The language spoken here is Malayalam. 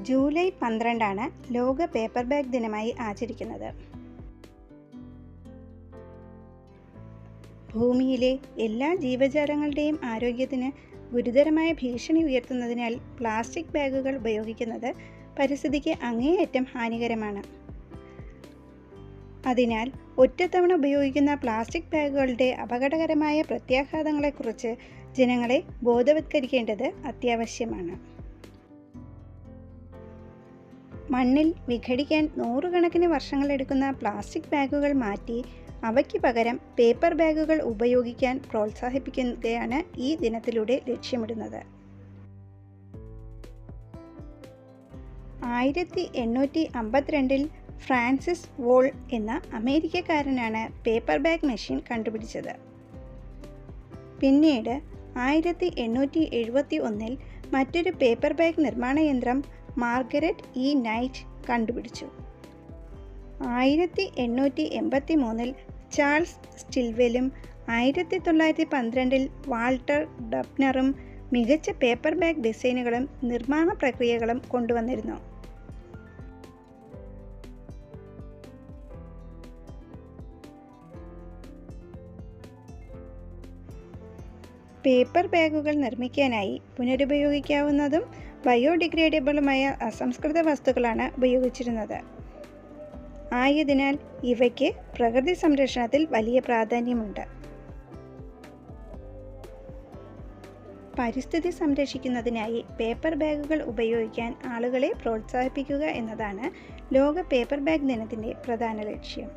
ജൂലൈ 12 ലോക പേപ്പർ ബാഗ് ദിനമായി ആചരിക്കുന്നത്. ഭൂമിയിലെ എല്ലാ ജീവജാലങ്ങളുടെയും ആരോഗ്യത്തിന് ഗുരുതരമായ ഭീഷണി ഉയർത്തുന്നതിനാൽ പ്ലാസ്റ്റിക് ബാഗുകൾ ഉപയോഗിക്കുന്നത് പരിസ്ഥിതിക്ക് അങ്ങേയറ്റം ഹാനികരമാണ്. അതിനാൽ ഒറ്റത്തവണ ഉപയോഗിക്കുന്ന പ്ലാസ്റ്റിക് ബാഗുകളുടെ അപകടകരമായ പ്രത്യാഘാതങ്ങളെക്കുറിച്ച് ജനങ്ങളെ ബോധവത്കരിക്കേണ്ടത് അത്യാവശ്യമാണ്. മണ്ണിൽ വിഘടിക്കാൻ നൂറുകണക്കിന് വർഷങ്ങളെടുക്കുന്ന പ്ലാസ്റ്റിക് ബാഗുകൾ മാറ്റി അവയ്ക്ക് പകരം പേപ്പർ ബാഗുകൾ ഉപയോഗിക്കാൻ പ്രോത്സാഹിപ്പിക്കുകയാണ് ഈ ദിനത്തിലൂടെ ലക്ഷ്യമിടുന്നത്. 1852 ഫ്രാൻസിസ് വോൾ എന്ന അമേരിക്കക്കാരനാണ് പേപ്പർ ബാഗ് മെഷീൻ കണ്ടുപിടിച്ചത്. പിന്നീട് 1871 മറ്റൊരു പേപ്പർ ബാഗ് നിർമ്മാണ യന്ത്രം മാർഗരറ്റ് ഇ നൈറ്റ് കണ്ടുപിടിച്ചു. 1883 ചാൾസ് സ്റ്റിൽവെലും 1912 വാൾട്ടർ ഡബ്നറും മികച്ച പേപ്പർ ബാഗ് ഡിസൈനുകളും നിർമ്മാണ പ്രക്രിയകളും കൊണ്ടുവന്നിരുന്നു. പേപ്പർ ബാഗുകൾ നിർമ്മിക്കാനായി പുനരുപയോഗിക്കാവുന്നതും ബയോഡിഗ്രേഡബിളുമായ അസംസ്കൃത വസ്തുക്കളാണ് ഉപയോഗിച്ചിരുന്നത്. ആയതിനാൽ ഇവയ്ക്ക് പ്രകൃതി സംരക്ഷണത്തിൽ വലിയ പ്രാധാന്യമുണ്ട്. പരിസ്ഥിതി സംരക്ഷിക്കുന്നതിനായി പേപ്പർ ബാഗുകൾ ഉപയോഗിക്കാൻ ആളുകളെ പ്രോത്സാഹിപ്പിക്കുക എന്നതാണ് ലോക പേപ്പർ ബാഗ് ദിനത്തിൻ്റെ പ്രധാന ലക്ഷ്യം.